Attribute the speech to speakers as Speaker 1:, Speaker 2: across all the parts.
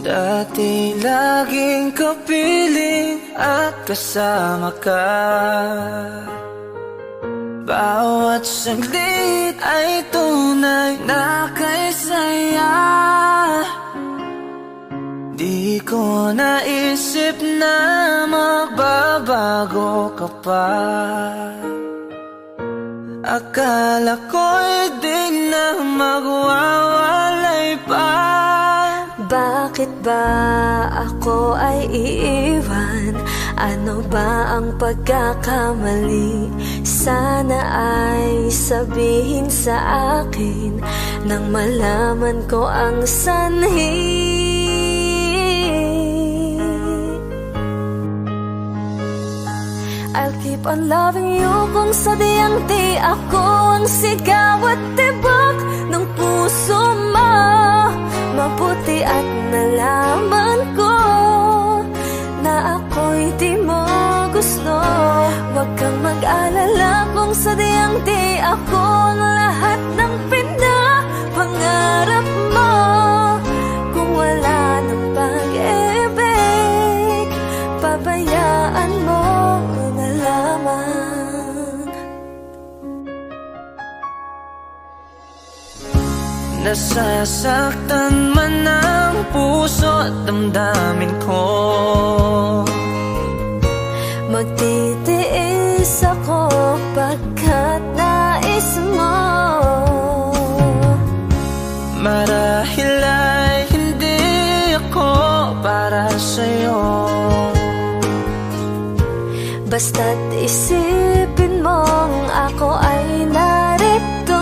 Speaker 1: Dati laging kapiling at kasama ka. Bawat saglit ay tunay na kay saya. Di ko naisip na magbabago ka pa. Akala ko'y di na magwawalay pa.
Speaker 2: Bakit ba ako ay iiwan? Ano ba ang pagkakamali? Sana ay sabihin sa akin nang malaman ko ang sanhi. I'll keep on loving you kung sadyang di ako ang sigaw at tibok ng puso mo. Mabuti at nalaman ko na ako'y di mo gusto. Huwag kang mag-alala kung sadyang di ako ang lahat ng pinapangarap mo. Kung wala ng pag-ibig, pabayaan mo na lamang.
Speaker 1: Nasasaktan man ang puso at damdamin ko.
Speaker 2: Magtitiis ako pagkat nais mo.
Speaker 1: Marahil ay hindi ako para sa'yo.
Speaker 2: Basta't isipin mong ako ay narito.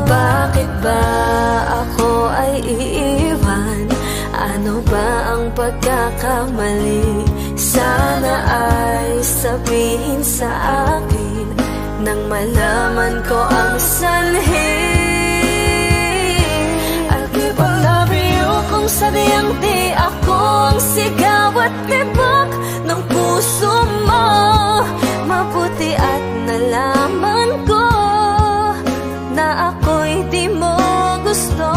Speaker 2: Bakit ba ako ay iiwan? Ano ba ang pagkakamali? Sana ay sabihin sa akin nang malaman ko ang sanhi. I'll keep on loving you kung sadyang di ako ang sigaw at tibok ng puso mo. Mabuti at nalaman ko na ako'y di mo gusto.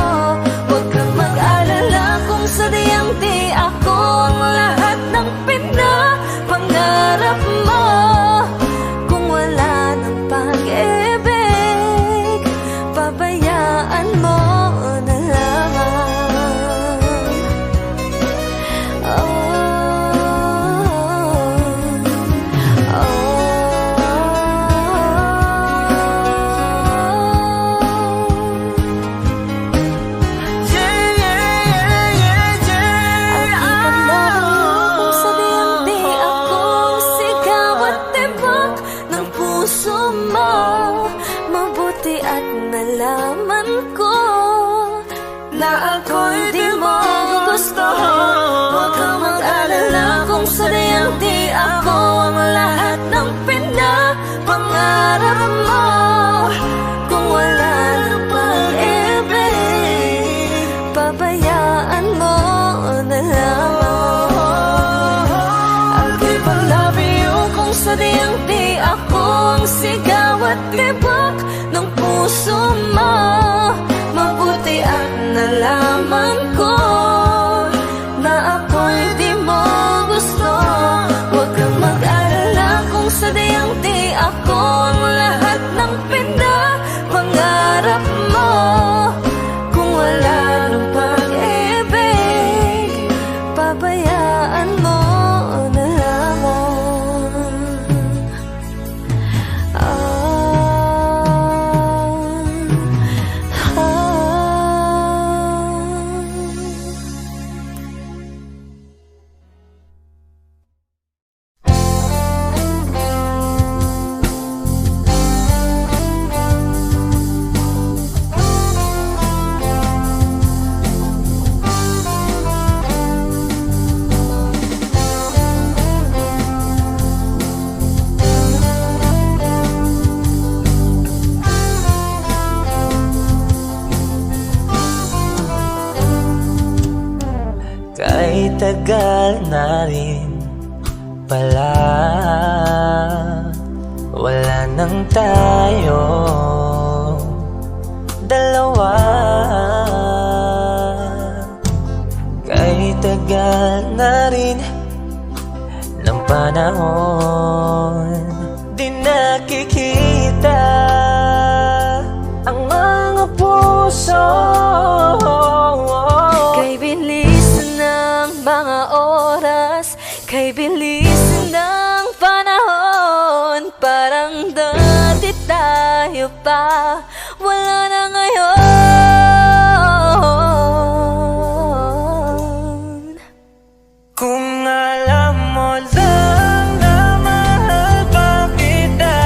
Speaker 2: Huwag kang mag-alala kung sadyang di ako ang lahat ng pinapangarap mo. Kung wala ng pag-ibig, pabayaan mo na lamang. Mabuti at nalaman ko na ako'y di mo gusto. Huwag kang mag-alala kung sadyang di ako ang lahat ng pinapangarap mo. Kung wala ng pag-ibig, pabayaan mo na lamang. I'll keep on loving you kung sadyang di ako ang sigaw at tibok ng puso mo. Mabuti at nalaman ko na ako'y di mo gusto. Huwag kang mag-alala kung sadyang di ako ang lahat ng pinapangarap mo. Kung wala ng pag-ibig, pabayaan mo na lamang.
Speaker 1: Kahit tagal na rin pala, wala nang tayo dalawa. panahon. Di nakikita ang mga puso.
Speaker 2: Kay bilis ng mga oras, kay bilis ng panahon. Parang dati tayo pa, wala na ngayon.
Speaker 1: Kung alam mo lang na mahal pa kita,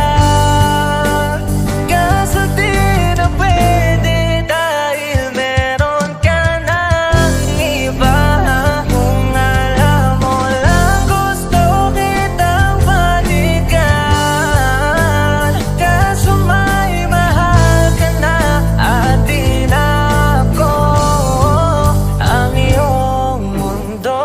Speaker 1: kaso di na pwede dahil meron ka ng iba. Kung alam mo lang gusto kitang balikan, kaso may mahal ka na at di na ako ang iyong mundo.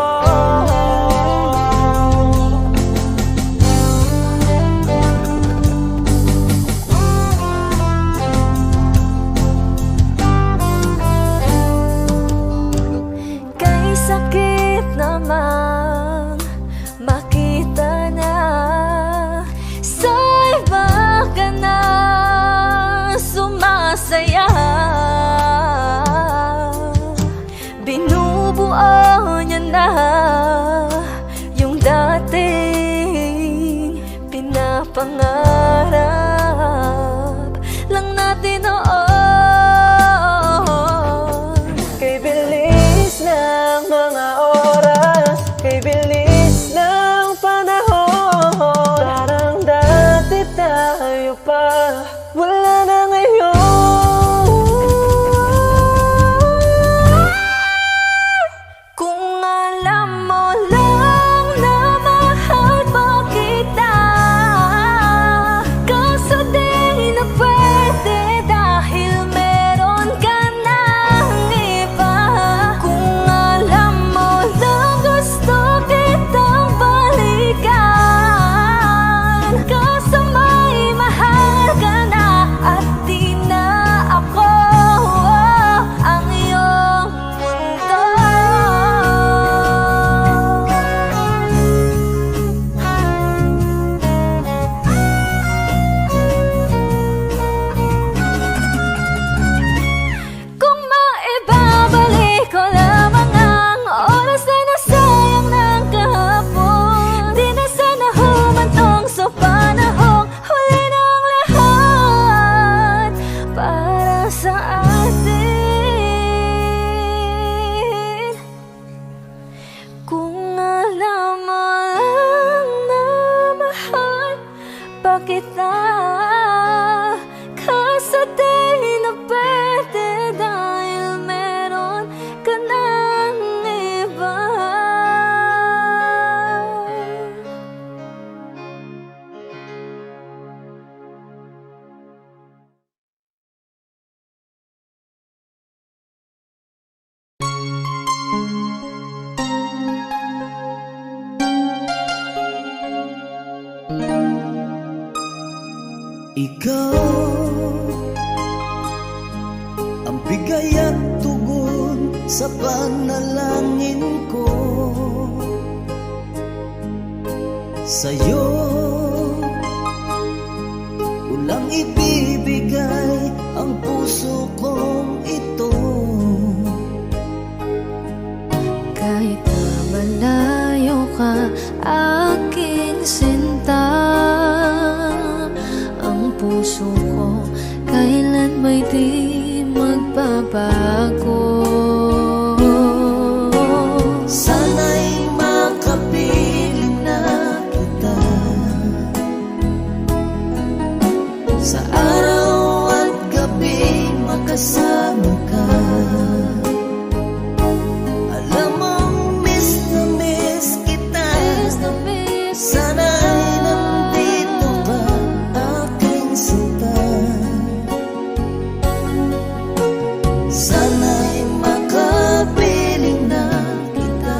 Speaker 2: Kay sakit namang makita na sa iba ka na sumasaya. Binubuo niya na yung dating pinapangarap lang natin noon.
Speaker 1: Kay bilis ng mga oras, kay bilis ng panahon. Parang dati tayo pa, wala na ngayon.
Speaker 2: Kung alam mo lang na mahal pa kita, kaso di na pwede dahil meron ka ng iba. Kung alam mo lang gusto kitang balikan, kaso may mahal ka na at di na ako ang iyong mundo. Kung maibabalik ko lamang ang oras na nasayang ng kahapon, di na sana humantong sa panahong huli ng lahat para sa atin. Kung alam mo lang na mahal pa kita, kaso di na pwede dahil meron ka ng iba.
Speaker 3: Ikaw ang bigay at tugon sa panalangin ko. Sa'yo ulang ibibigay ang puso kong ito.
Speaker 2: Kahit na malayo ka, aking sinta, ang puso ko kailan may di magbabago.
Speaker 3: Sana'y makapiling na kita sa araw at gabi, makasama ka. Alam mong miss na miss kita. Sana'y nandito ka, aking sinta. Sana'y makapiling na kita.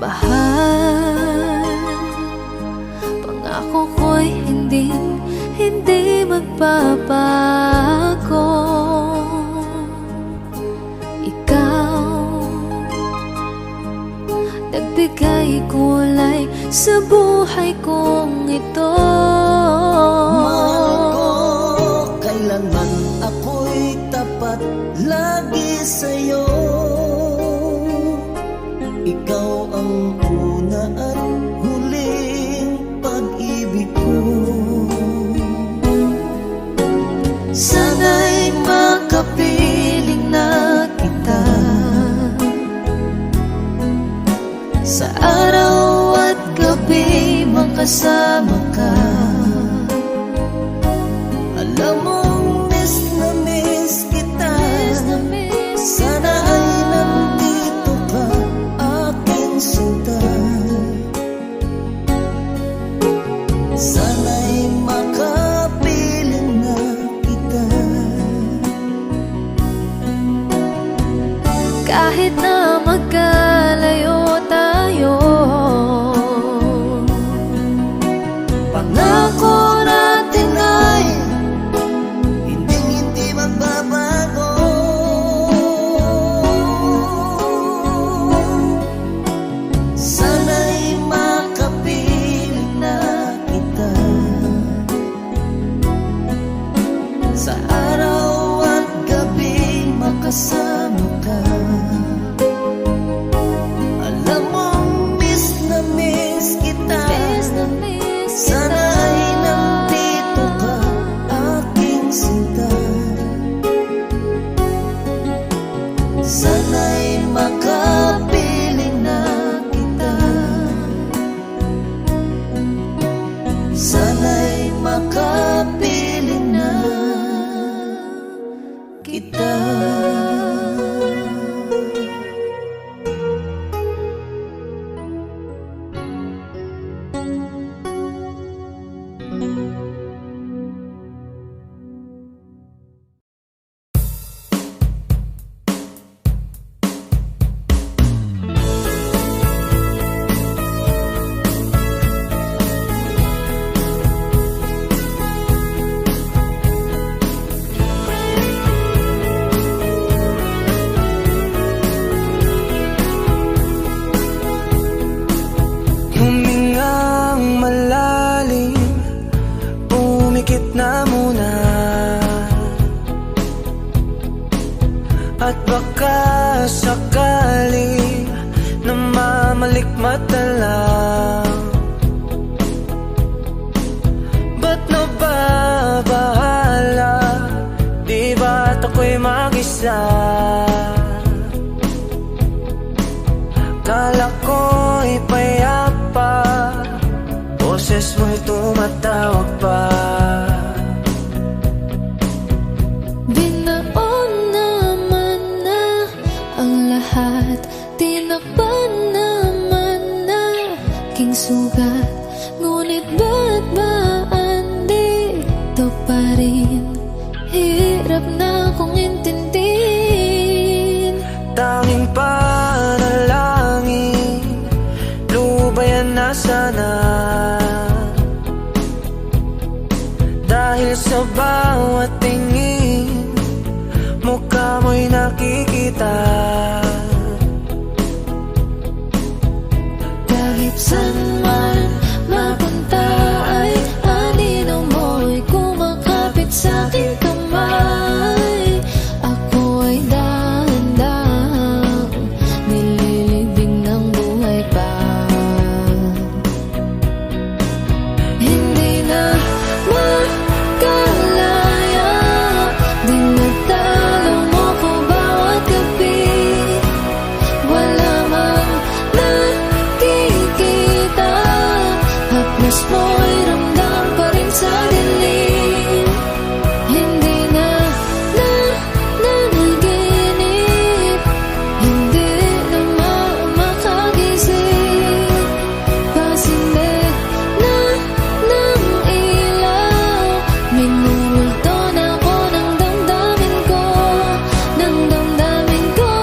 Speaker 2: Bahal, pangako ko'y hindi magbabago. magbabago. Ikaw nagbigay kulay sa buhay kong ito.
Speaker 3: Mahal ko, kailanman ako'y tapat lagi sa'yo. Ikaw ang una at huling pag-ibig ko.
Speaker 2: Sana'y makapiling na kita sa araw at gabi, makasama ka.
Speaker 3: Alam mong miss na miss kita. Sana ay nandito ka, aking sinta. Sana'y makapiling na kita.
Speaker 2: Kahit na magkalayo tayo,
Speaker 3: Pangako natin ay hindi magbabago. Sana'y makapiling na kita sa araw at gabi, makasama ka. Alam mong miss na miss kita. Sana ay nandito ka, aking sinta. Sana'y makapiling na kita. Sana'y makapiling na kita.
Speaker 1: Humingang malalim, pumikit na muna. At baka sakali na mamalikmata lang. Ba't nababahala? Di ba't ako'y mag-isa? Kala ko'y payapa, boses mo'y tumatawag pa.
Speaker 2: binaon naman na ang lahat, tinakpan naman na king sugat. Ngunit ba't ba andito pa rin? Hirap na kong intindihin.
Speaker 1: Tanging panalangin, lubayan na sana. Dahil sa bawat tingin, mukha mo'y nakikita.
Speaker 2: Kahit saan man mapunta ay anino mo'y kumakapit sa aking kamay. Ako ay dahan-dahang nililibing ng buhay pa. Hindi na makalaya, dinadalaw mo ko bawat gabi. Wala mang nakikita, haplos mo'y ramdam pa rin sa dilim. Hindi na nanaginip, hindi na makagising. Pasindig na ng ilaw, minumulto na ako ng damdamin ko, ng damdamin ko.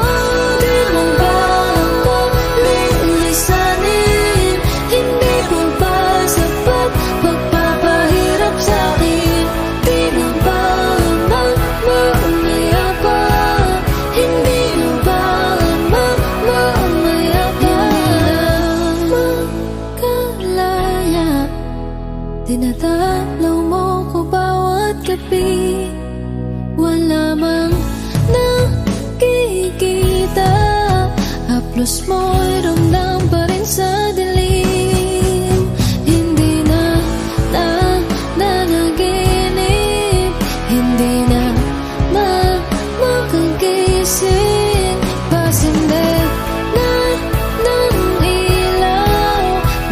Speaker 2: Di mo ba ako lilisanin? Hindi ko ba sapat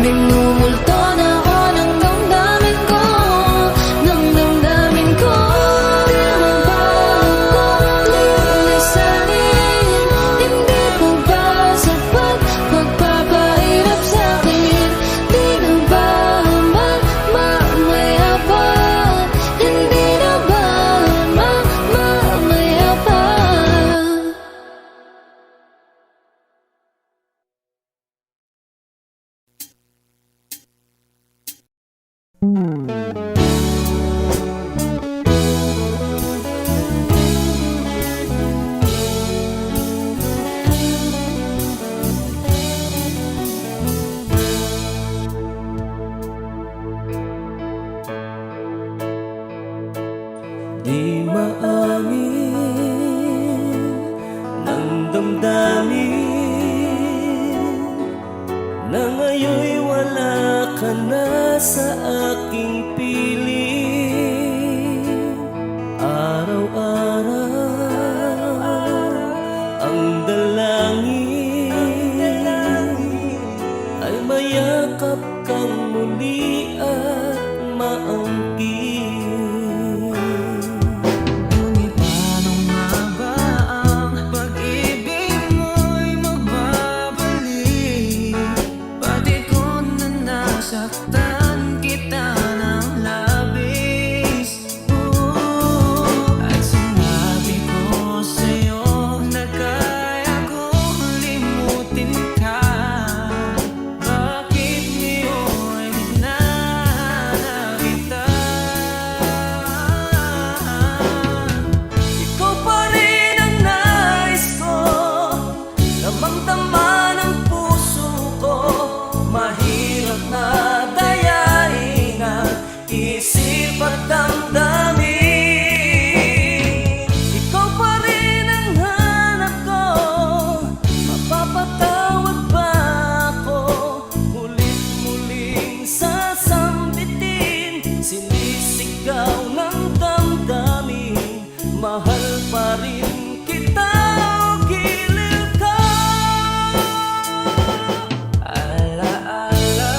Speaker 2: Minumulto na ako ng damdamin ko, ng damdamin ko. Di mabago, lilisanin. Hindi ko ba sapat pagpapahirap sa'kin? Di na ba mamaya pa? Hindi na ba mamaya pa?
Speaker 3: Di maangin ng damdamin na ngayon'y wala ka na sa aking piling. Araw-araw ang dalangin ay mayakap kang muli at maangkin.
Speaker 1: Ngunit paano nga ba ang pag-ibig mo'y magbabalik? Pati ko na nasaktan kita ng labis. At sinabi ko sa'yo na kaya kong limutin ka. Bakit ngayon hinahanap kita?
Speaker 3: Ikaw pa rin ang nais ko, damang-dama ng puso ko. Mahirap na dayain ang isip at damdamin. Ikaw pa rin ang hanap ko, mapapatawad ba ako? Mulit-muling sasambitin, sinisigaw ng damdamin. Mahal pa rin kita o giliw ka.
Speaker 1: Alaala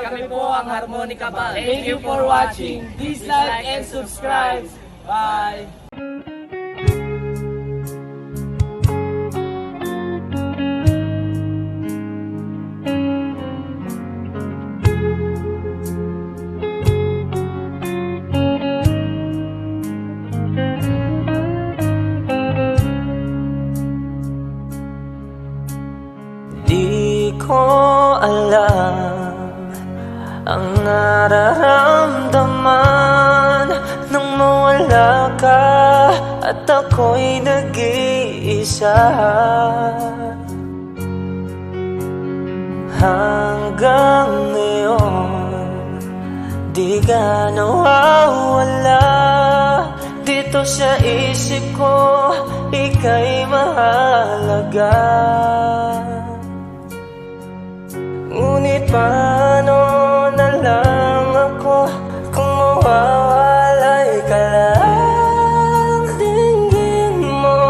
Speaker 4: Kami po ang Harmonica Band. Thank you for watching. Please like and subscribe. Bye!
Speaker 1: Di ko alam ang nararamdaman nang mawala ka at ako'y nag-iisa. Hanggang ngayon, di ka nawawala dito sa isip ko, ika'y mahalaga. Ngunit paano na lang ako kung mawawalay ka lang? Tingin mo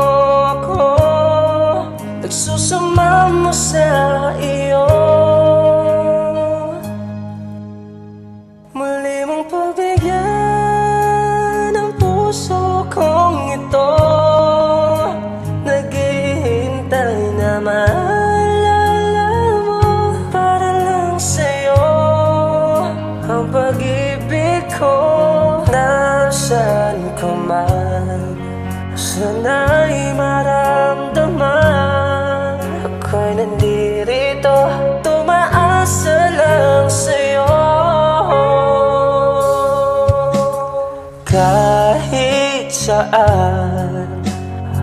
Speaker 1: ako, nagsusama mo sa iyo. Muli mong pagbigyan ang puso kong ito, naghihintay naman. Ang pag-ibig ko, nasaan ka man, sana'y maramdaman. Ako'y nandirito, tumaasa lang sa'yo. Kahit saan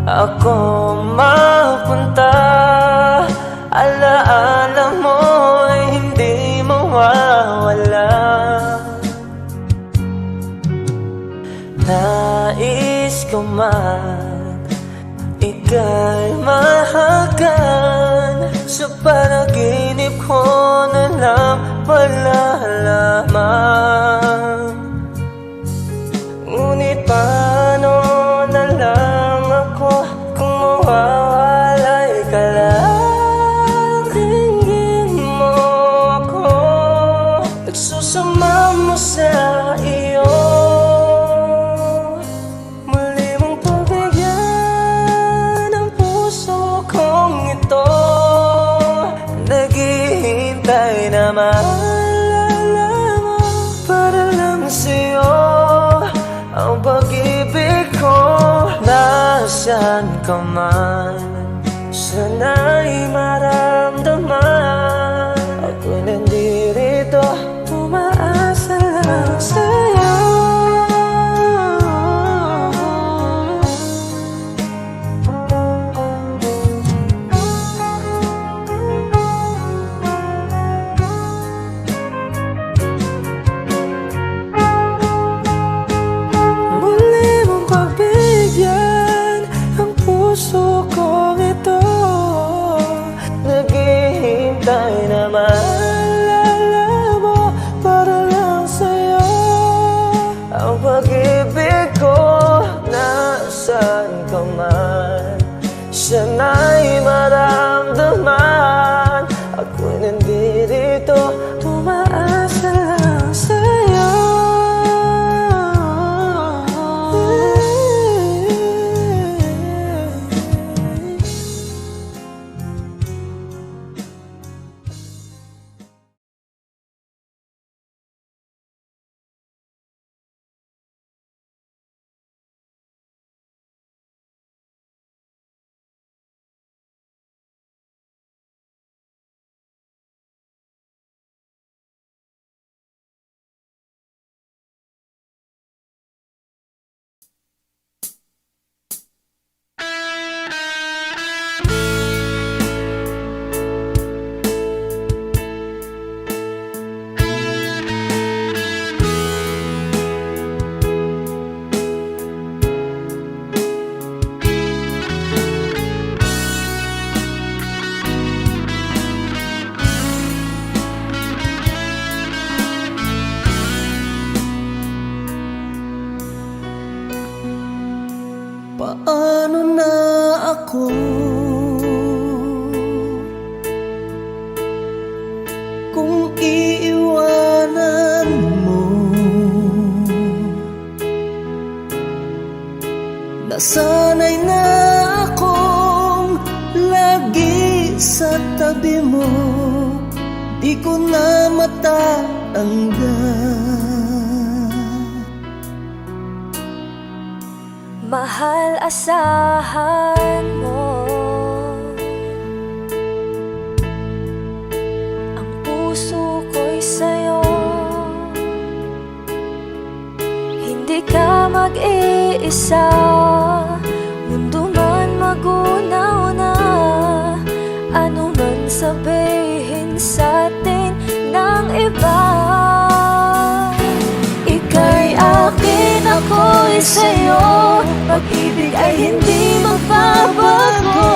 Speaker 1: ako mapunta, alaala mo'y hindi mawawala. Nais ko man ika'y mahagan, sa panaginip ko na lang malalaman. Ngunit paano na lang ako kung mawawalay ka lang? Tingin mo ako, nagsusama mo sa iyo. Muli mong pagbigyan ang puso kong ito, naghihintay na maalala mo. Para lang sa'yo ang pag-ibig ko, nasaan ka man, sana'y maramdaman. Ako'y nandirito, tumaasa lang sa'yo. Muli mong pagbigyan ang puso kong ito,
Speaker 3: Nasanay na akong lagi sa tabi mo, di ko na matatanggal.
Speaker 2: Mahal, asahan mo ang puso ko'y sa'yo. Hindi ka mag-iisa, mundo man magunaw na, ano man sabihin sa'tin ng iba. Ika'y akin, ako'y sa'yo, pag-ibig ay hindi magbabago.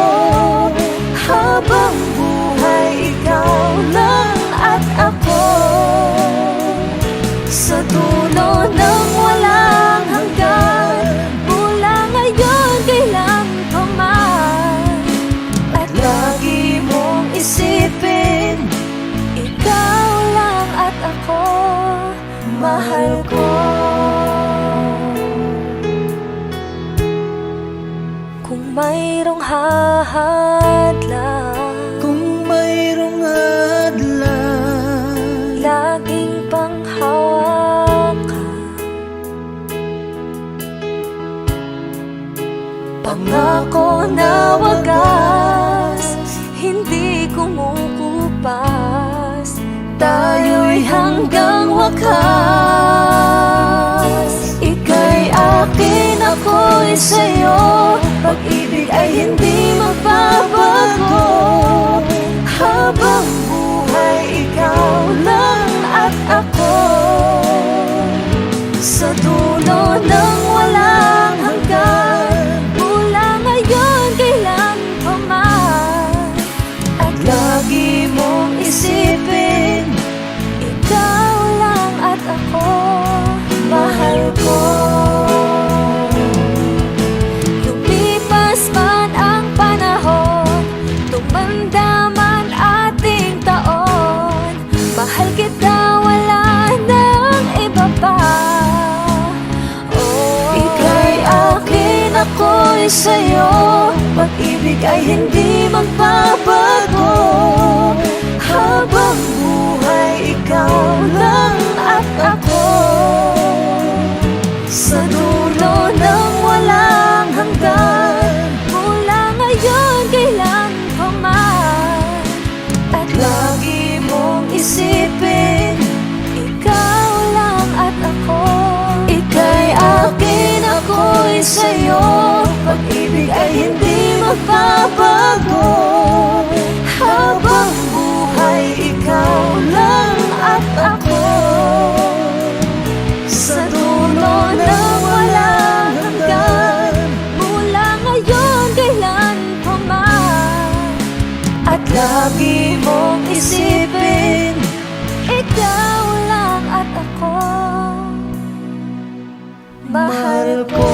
Speaker 2: Habang buhay, ikaw lang at ako, sa dulo ng walang hanggan, mula ngayon kailan pa man. At lagi mong isipin, ikaw lang at ako, mahal ko. Kung mayroong hahadlang,
Speaker 3: Kung mayroong hadlang,
Speaker 2: laging panghawakan, pangako na wagas, hindi kumukupas, tayo'y hanggang wakas. Ika'y akin, ako'y sa'yo, pag-ibig ay hindi magbabago. Habang buhay, ikaw lang at ako, sa dulo ng walang hanggan, mula ngayon kailan pa man. At lagi mong isipin, ikaw lang at ako, mahal ko. Lumipas man ang panahon, tumanda man ating taon, mahal kita, wala nang iba pa. Ika'y akin, ako'y sa'yo, pag-ibig ay hindi magbabago. Habang buhay, ikaw lang at ako, sa dulo ng walang hanggan, mula ngayon kailan pa man. At lagi mong isipin, ikaw lang at ako. Ika'y akin, ako'y sa'yo, pag-ibig ay hindi magbabago. Habang buhay, ikaw lang at ako, sa dulo ng walang hanggan, mula ngayon kailan pa man. At lagi mong isipin, ikaw lang at ako, mahal ko.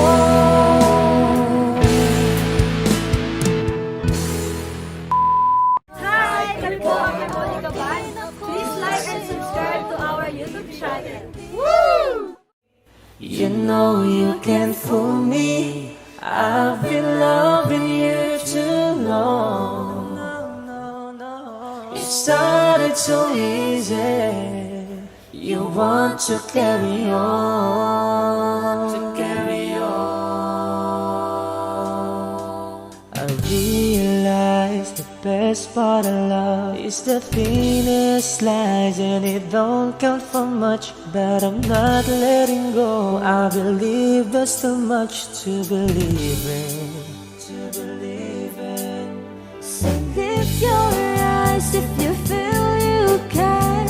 Speaker 5: Hi! Kami po ang Monica Ban. Please like and subscribe to our YouTube channel.
Speaker 1: You know you can't fool me. I've been loving you too long. It started so easy. You want to carry on, I realize the best part of love is the thinnest slice, and it don't count for much, but I'm not letting go. I believe there's too much to believe in.
Speaker 2: So lift your eyes if you feel you can.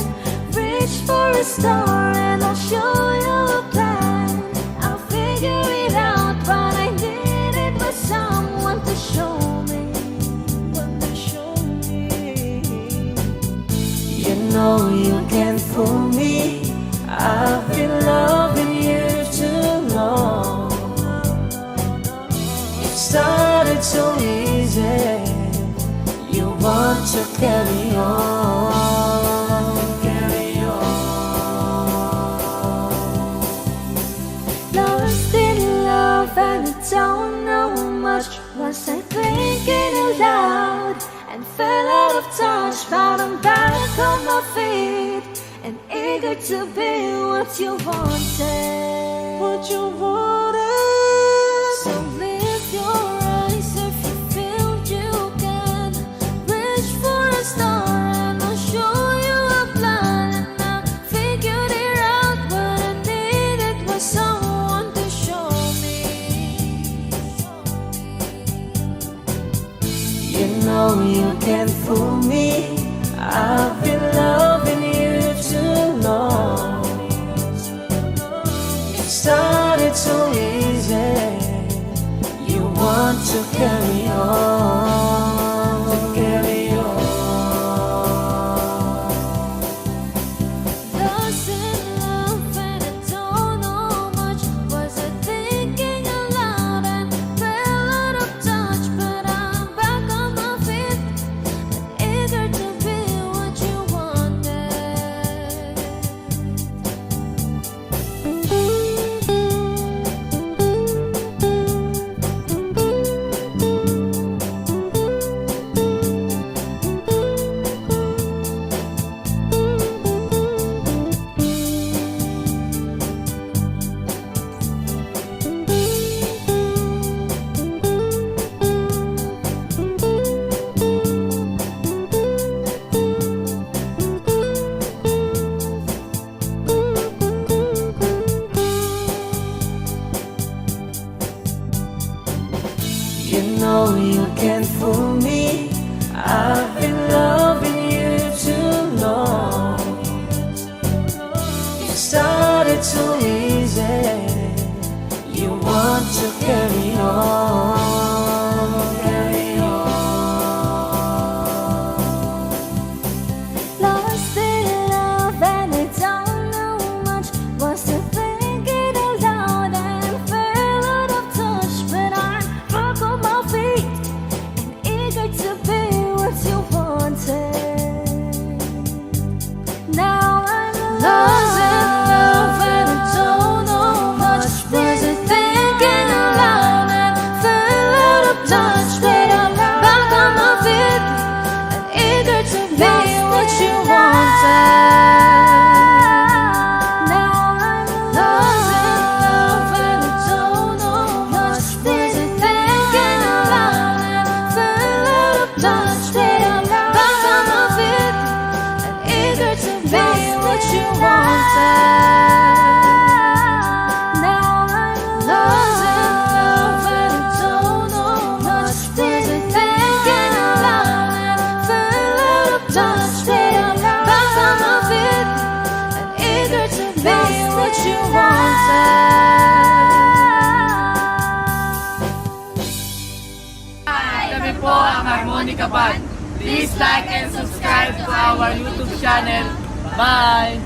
Speaker 2: Reach for a star and I'll show you a plan. I'll figure it out, but I needed was someone to show me.
Speaker 1: You know you can't fool me. I've been loving you too long. It started so easy. You want to carry on,
Speaker 2: Lost in love and I don't know out of touch, but I'm back on my feet and eager to be what you wanted.
Speaker 1: What you wanted.
Speaker 2: So lift your eyes if you feel you can. Reach for a star and I'll show you a plan. And I figured it out, what I needed was someone to show me.
Speaker 1: You know you can't fool me. I've been loving you too long. It started so easy. You want to carry on, to carry on.
Speaker 2: Lost in love and I don't know much. Was I thinking aloud and fell out of touch? But I'm back on my feet and eager to be what you wanted.
Speaker 1: You know you can't fool me. I've been loving you too long. It started so easy. You want to carry on, carry on.
Speaker 2: Lost in love and I don't know much. Was I thinking aloud and fell out of touch? But I'm back on my feet and eager to be what you wanted. Now I'm lost in love and I don't know much. Was I thinking aloud and fell out of touch? But I'm back on my feet and eager to be what you wanted. Now I'm lost in love and I don't know much. Was I thinking aloud and fell out of touch? But I'm back on my feet and eager to be what you wanted. Now I'm lost in love and I don't know much. Was I thinking aloud and fell out of touch? But I'm back on my feet and eager to be what you wanted.
Speaker 4: Kami po ang Harmonica Band. Please like and subscribe to our YouTube channel. Bye!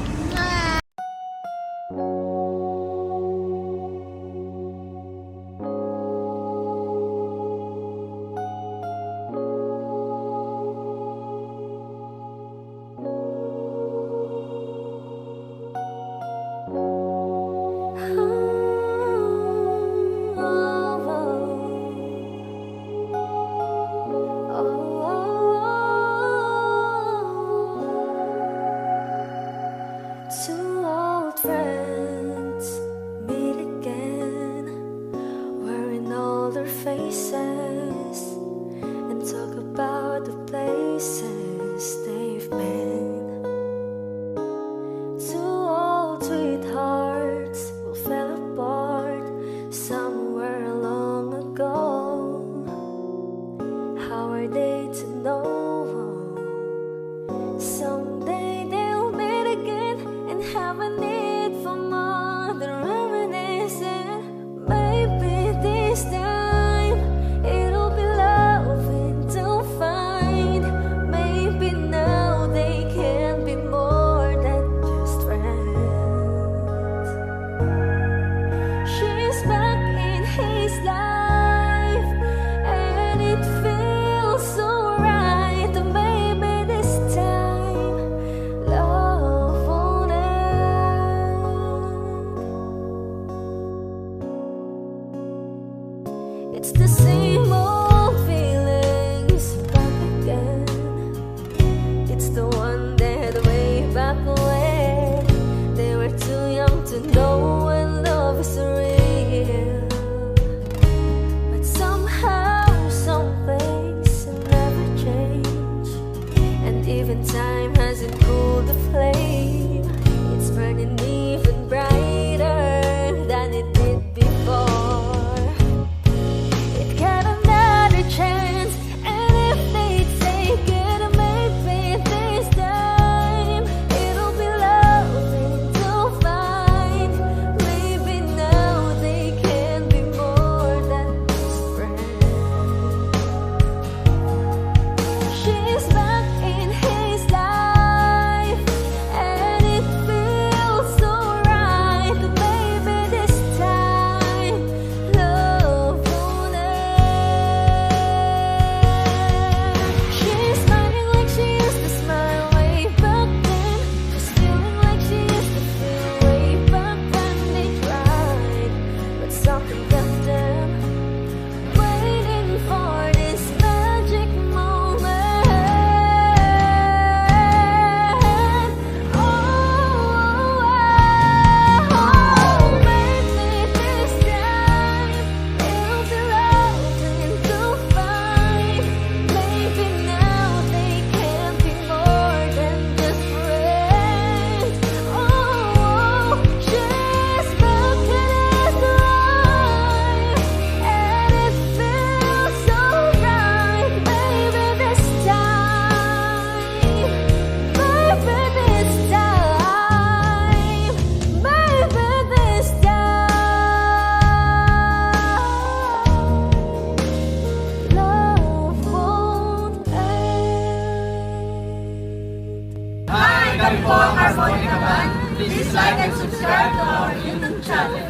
Speaker 4: kami po ang Harmonica Band. Please like and subscribe to our YouTube channel.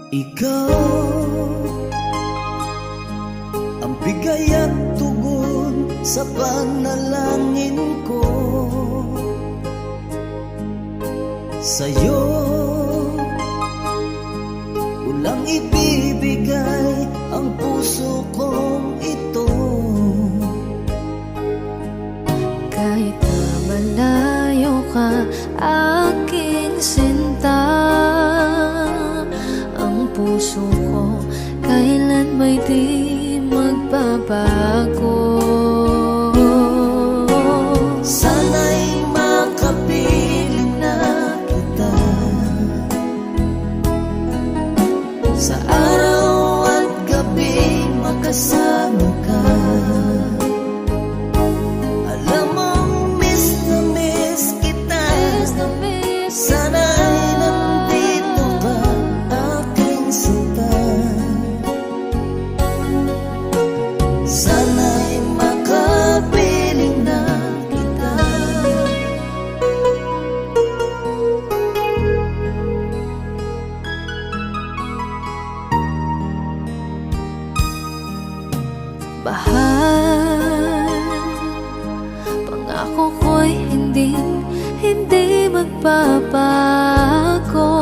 Speaker 3: Ikaw ang bigay at tugon sa panalangin ko. Sa'yo ulang ibibigay ang puso kong ito.
Speaker 2: Kahit na malayo ka, aking sinta, ang puso ko kailan may di magbabago.
Speaker 3: Sana'y makapiling na kita sa araw at gabi, makasama ka. Alam mong miss na miss kita. Sana'y nandito ka, aking sinta. Sana'y makapiling na kita.
Speaker 2: Bahal, pangako ko'y hindi magbabago.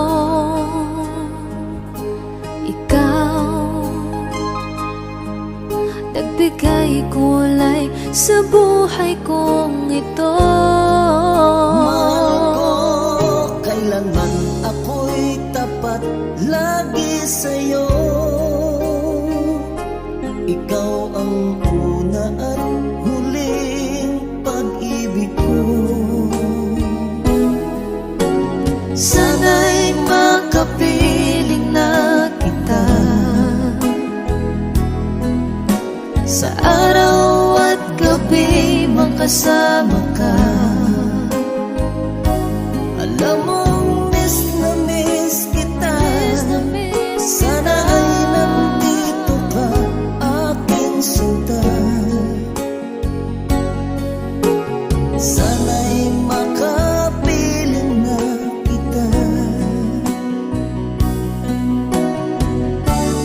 Speaker 2: Ikaw, nagbigay kulay sa buhay kong ito.
Speaker 3: Mahal ko, kailanman ako'y tapat lagi sa'yo. Ikaw ang una at huling pag-ibig ko. Sana'y makapiling na kita sa araw at gabi, makasama ka. Alam mong miss na miss kita. Sana ay nandito ka, aking sinta. Sana'y makapiling na kita.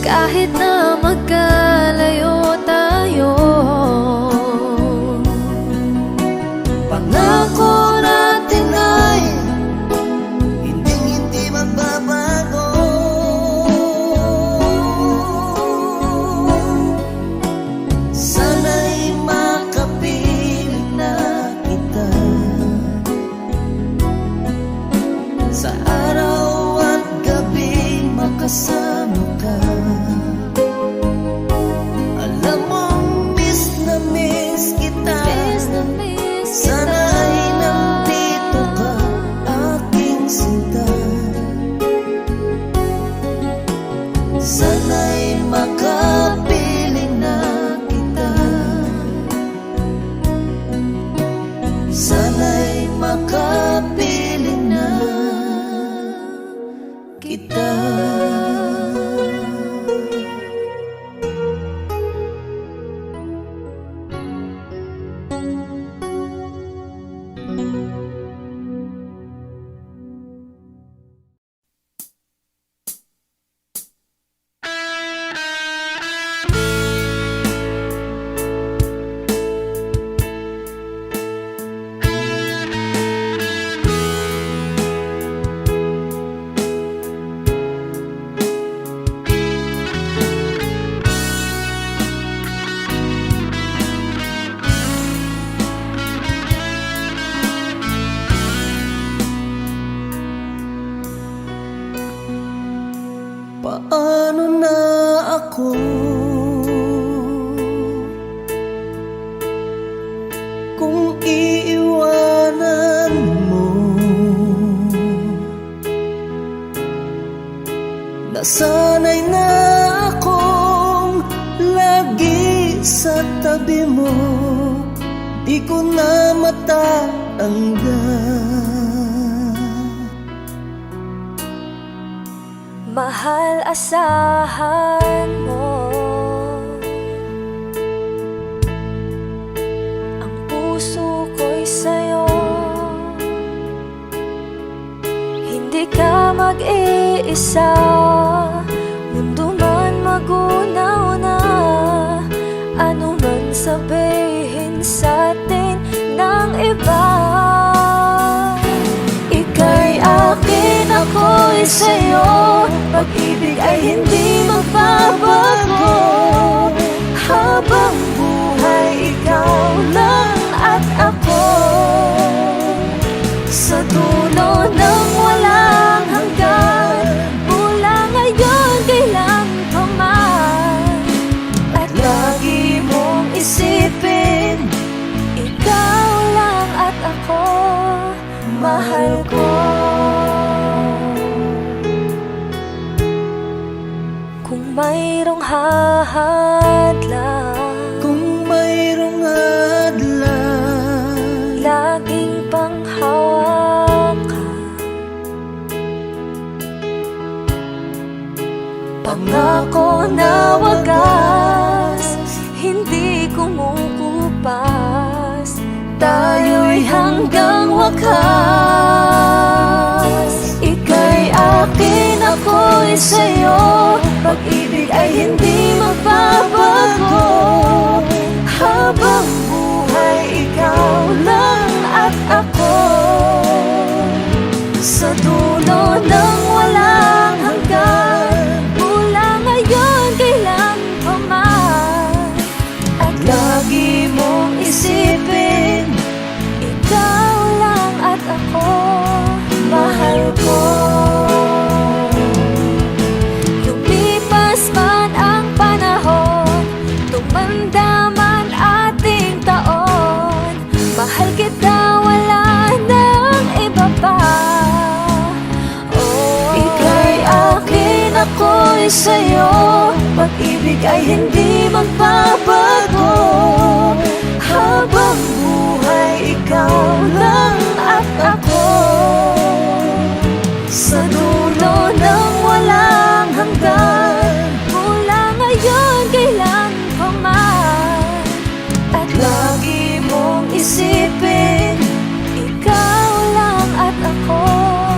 Speaker 2: Kahit na magkalayo tayo,
Speaker 3: Pangako natin ay hindi magbabago. Sana'y makapiling na kita sa araw at gabi, makasama ka. Alam mong miss na miss kita. Sana'y nandito ka, aking sinta. Sana'y makapiling na kita. Sana'y makapiling na kita. Paano na ako kung iiwanan mo? Nasanay na akong lagi sa tabi mo, di ko na matatanggal.
Speaker 2: Mahal, asahan mo ang puso ko'y sa'yo. Hindi ka mag-iisa, mundo man magunaw na. Ano man sabihin sa'tin ng iba, ika'y akin, ako'y sa'yo. Pag-ibig ay hindi magbabago. Habang buhay, ikaw lang at ako. Sa dulo ng walang hanggan, mula ngayon kailan pa man. At lagi mong isipin, ikaw lang at ako, mahal ko. Kung mayroong hahadlang,
Speaker 3: Kung mayroong hadlang,
Speaker 2: laging panghawakan. Pangako na wagas, hindi kumukupas. Tayo'y hanggang wakas. Ika'y akin, ako'y sa'yo. Pag-ibig ay hindi magbabago. Habang buhay, ikaw lang at ako. Sa dulo ng walang hanggan, mula ngayon kailan pa man. At lagi mong isipin, ikaw lang at ako, mahal ko. Lumipas man ang panahon, tumanda man ating taon, mahal kita, wala nang iba pa. Oh, ika'y akin, ako'y sa'yo. Pag-ibig ay hindi magbabago. Habang buhay, ikaw lang at ako. Sa dulo ng walang hanggan, mula ngayon kailan pa man. At lagi mong isipin, ikaw lang at ako.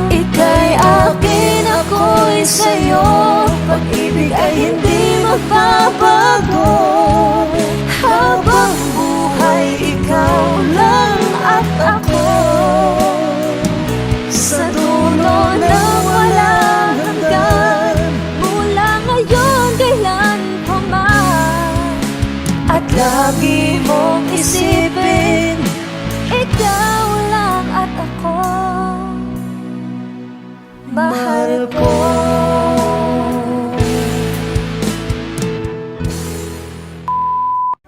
Speaker 2: Ika'y akin, ako'y sa'yo. Pag-ibig ay hindi magbabago. Habang buhay, ikaw lang at ako. Sa dulo ng walang hanggan, mula ngayon kailan pa man. At lagi mong isipin, ikaw lang at ako, mahal ko.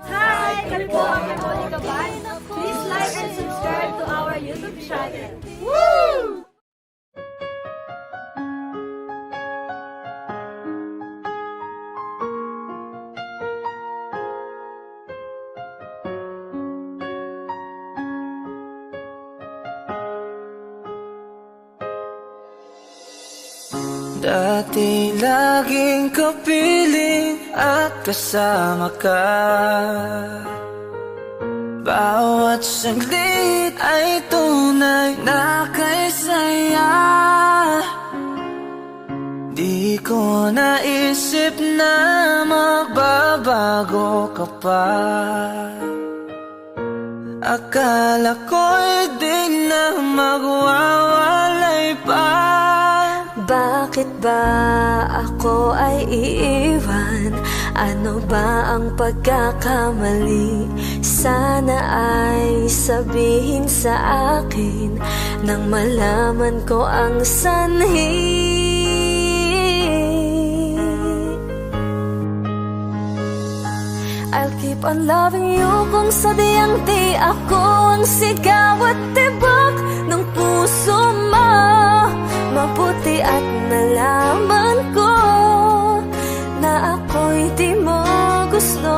Speaker 5: Hi! Kami po ang Monica Ban. Please like and subscribe to our YouTube channel. Woo!
Speaker 1: Dati laging kapiling at kasama ka. Bawat saglit ay tunay na kay saya. Di ko naisip na magbabago ka pa. Akala ko'y di na magwawalay pa.
Speaker 2: Bakit ba ako ay iiwan? Ano ba ang pagkakamali? Sana ay sabihin sa akin nang malaman ko ang sanhi. I'll keep on loving you kung sadyang di ako ang sigaw at tibok ng puso mo. Mabuti at nalaman ko na ako'y di mo gusto.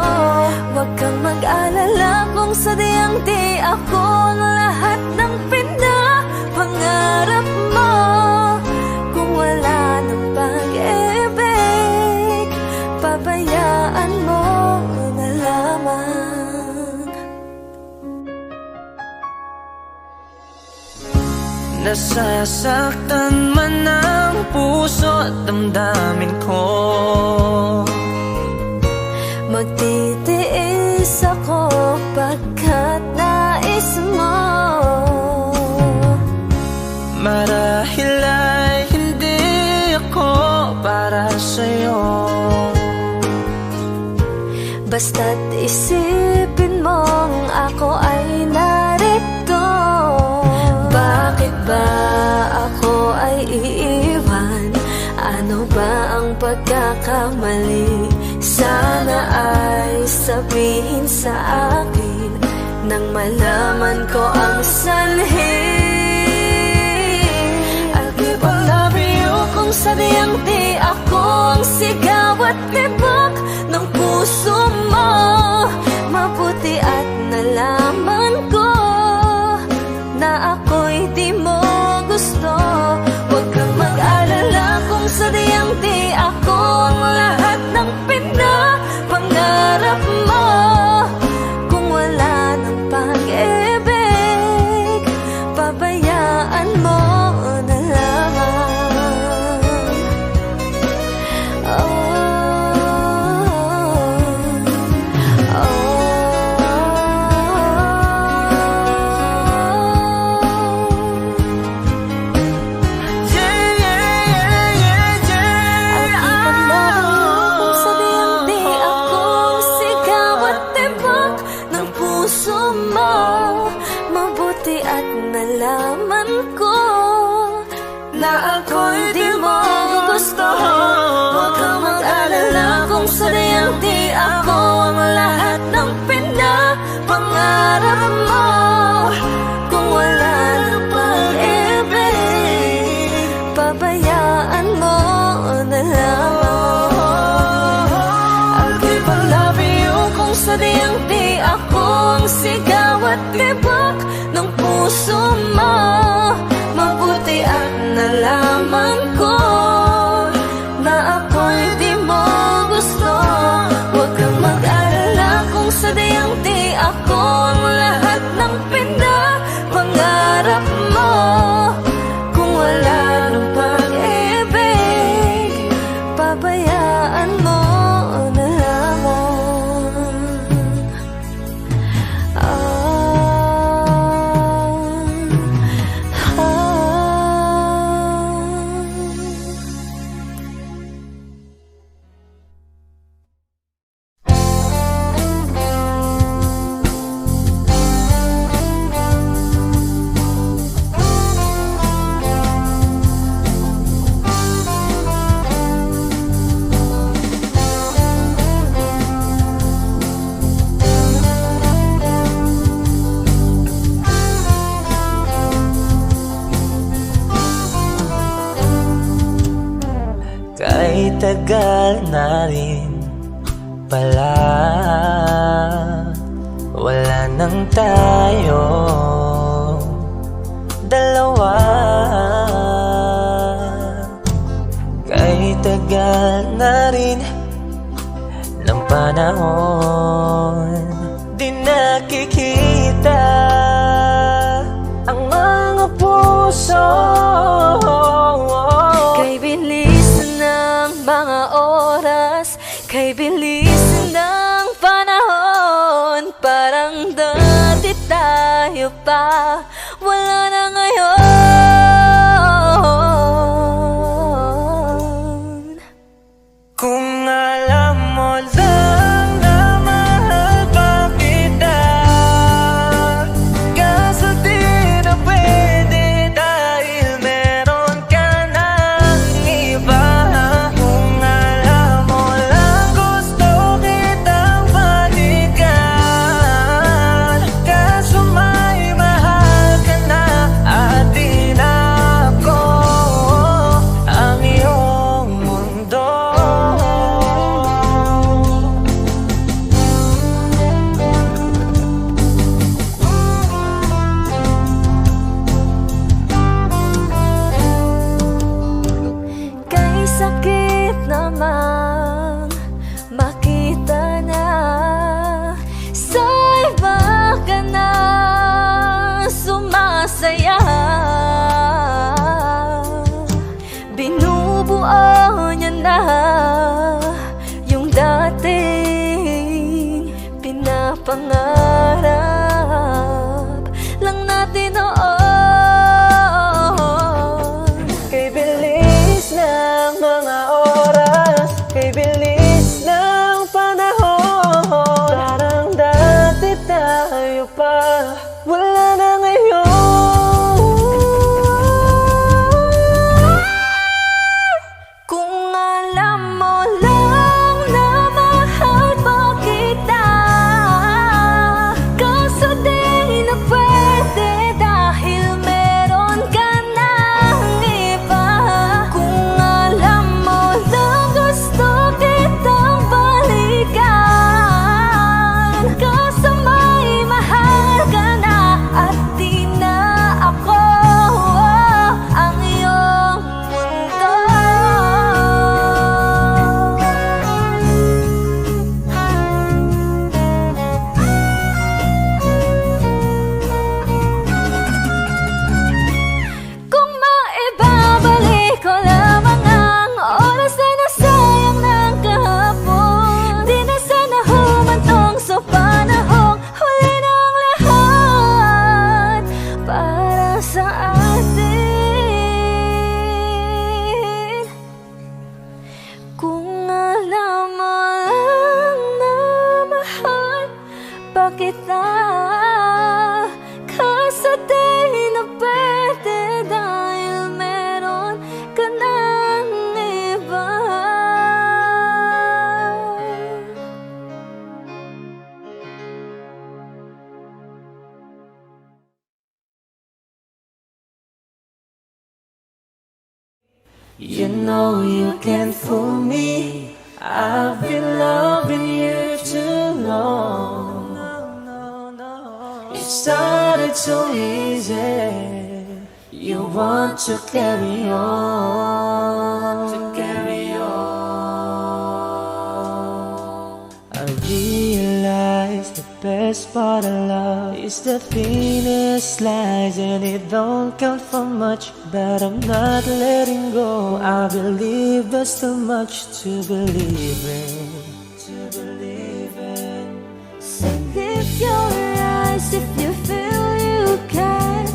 Speaker 2: Huwag kang mag-alala kung sadyang di ako ang lahat ng pinapangarap mo. Kung wala nang pag-ibig
Speaker 1: Nasasaktan man ang puso at damdamin ko.
Speaker 2: Magtitiis ako pagkat nais mo.
Speaker 1: Marahil ay hindi ako para sa'yo.
Speaker 2: Basta't isipin mong ako ay narito. Bakit ba ako ay iiwan? Ano ba ang pagkakamali? Sana ay sabihin sa akin nang malaman ko ang sanhi. I'll keep on loving you kung sadyang di ako ang sigaw at tibok ng puso mo. Mabuti at nalaman ko na ako'y di mo gusto. Huwag kang mag-alala kung sadyang di ako ang lahat ng pinapangarap mo. Kung wala ng pag-ibig, pabayaan mo na lamang. Mabuti at nalaman ko na ako'y di mo gusto. Huwag kang mag-alala kung sadyang di ako ang lahat ng pinapangarap mo. Kung wala ng pag-ibig, pabayaan mo na lamang. I'll keep on loving you kung sadyang di ako ang sigaw at tibok ng puso mo. Mabuti at nalaman ko na ako'y di mo gusto. Huwag kang mag-alala kung sadyang di ako ang lahat ng pinapangarap mo. Kung wala ng pag-ibig, pabayaan mo na lamang.
Speaker 1: Kay tagal na rin pala, wala nang tayo dalawa. Kay tagal na rin ng panahon, di nakikita ang mga puso.
Speaker 2: Kay bilis ng mga oras, kay bilis ng panahon, parang dati tayo pa, wala na ngayon.
Speaker 1: Kung alam mo lang na mahal pa kita, kaso di na pwede dahil meron ka ng iba. Kung alam mo lang gusto
Speaker 2: binubuo niya na yung dating pinapangarap lang natin noon.
Speaker 1: Kay bilis ng mga oras, kay bilis ng panahon, parang dati tayo pa, wala na ngayon.
Speaker 2: Kung alam mo lang na mahal mo kita, kaso di na pwede dahil meron ka ng iba. Kung alam mo lang gusto kitang balikan, kaso may mahal ka na at di na ako ang iyong mundo. Kung maibabalik ko lamang ang oras na nasayang ng kahapon, di na sana humantong sa panahong huli ng lahat para sa atin. Kung alam mo lang na mahal pa kita, kaso di na pwede dahil meron ka ng iba.
Speaker 1: You know you can't fool me, I've been loving you too long. It started so easy, you want to carry on, I realize the best part of love is the thinnest slice, and it don't count for much, but I'm not letting go. I believe there's too much to believe in.
Speaker 2: So lift your eyes if you feel you can.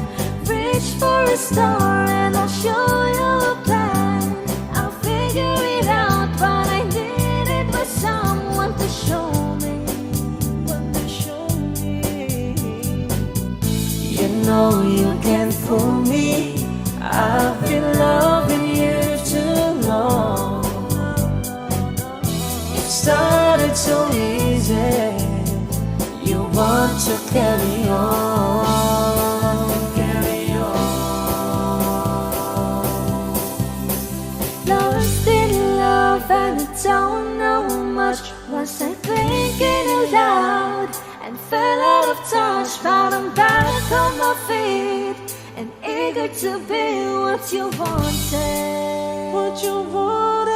Speaker 2: Reach for a star and I'll show you a plan. I'll figure it out, but I needed was someone to show me.
Speaker 1: You know you can't fool me, I've been loving you too long. It started so easy, you want to carry on,
Speaker 2: Lost in love and I don't know much. Was I thinking aloud and fell out of touch? But I'm back on my feet and eager to be what you wanted.
Speaker 1: what you wanted.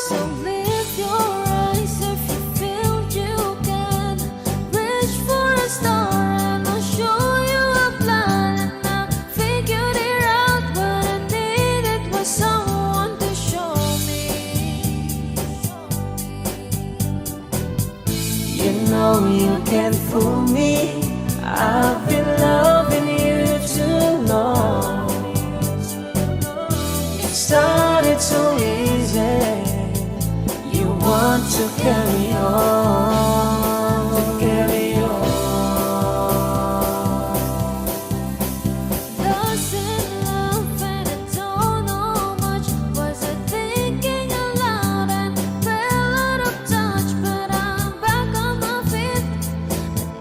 Speaker 2: So lift your eyes if you feel you can. Reach for a star and I'll show you a plan. And I figured it out, what I needed was someone to show me.
Speaker 1: You know you can't fool me, I've been loving you too long. It started so easy, you want to carry on,
Speaker 2: Lost in love and I don't know much. Was I thinking aloud and fell out of touch? But I'm back on my feet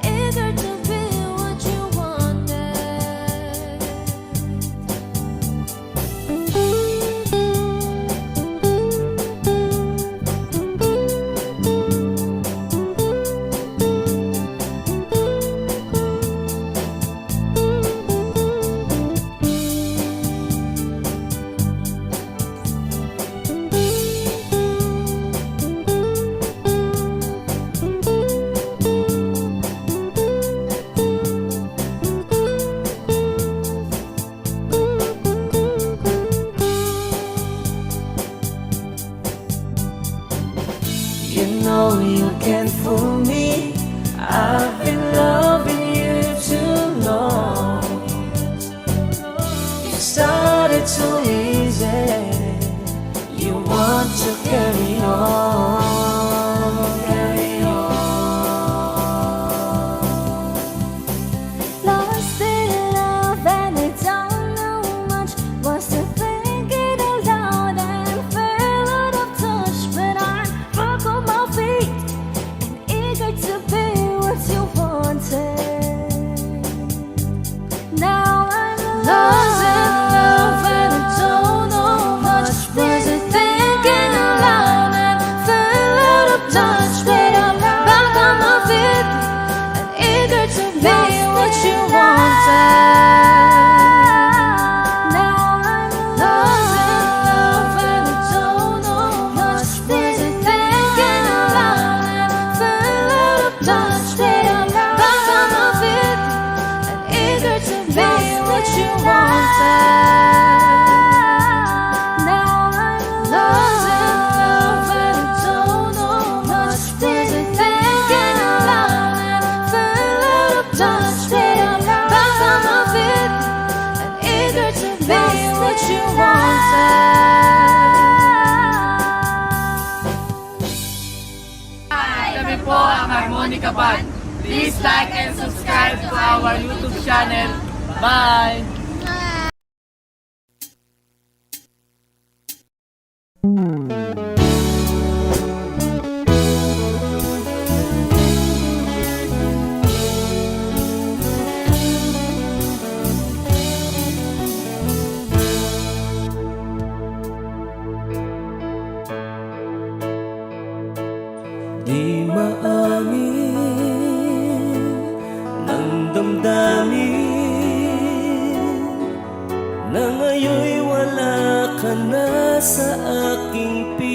Speaker 2: and eager to be what you wanted.
Speaker 1: know you can't fool me. I've been loving you too long. You started too easy. You want to carry on, carry on.
Speaker 2: Lost in love and I don't know much. Was to think it aloud and fell out of touch. But I'm back on my feet and eager to be what you wanted. Now I'm lost in love and I don't know much. Was to thinking aloud and fell out of touch. But I'm back on my feet and eager to be what you wanted. Now I'm lost in love and I don't know much. Was it thinking aloud and fell out of touch? But I'm back on my feet and eager to be what you wanted. Now I'm lost in love and I don't know much. Was it thinking aloud and fell out of touch? But I'm back on my feet and eager to be what you wanted.
Speaker 4: Kami po ang Harmonica Band. Please like and subscribe to our YouTube channel. Bye!
Speaker 1: Di maamin ng damdamin na ngayon'y wala ka na sa aking piling.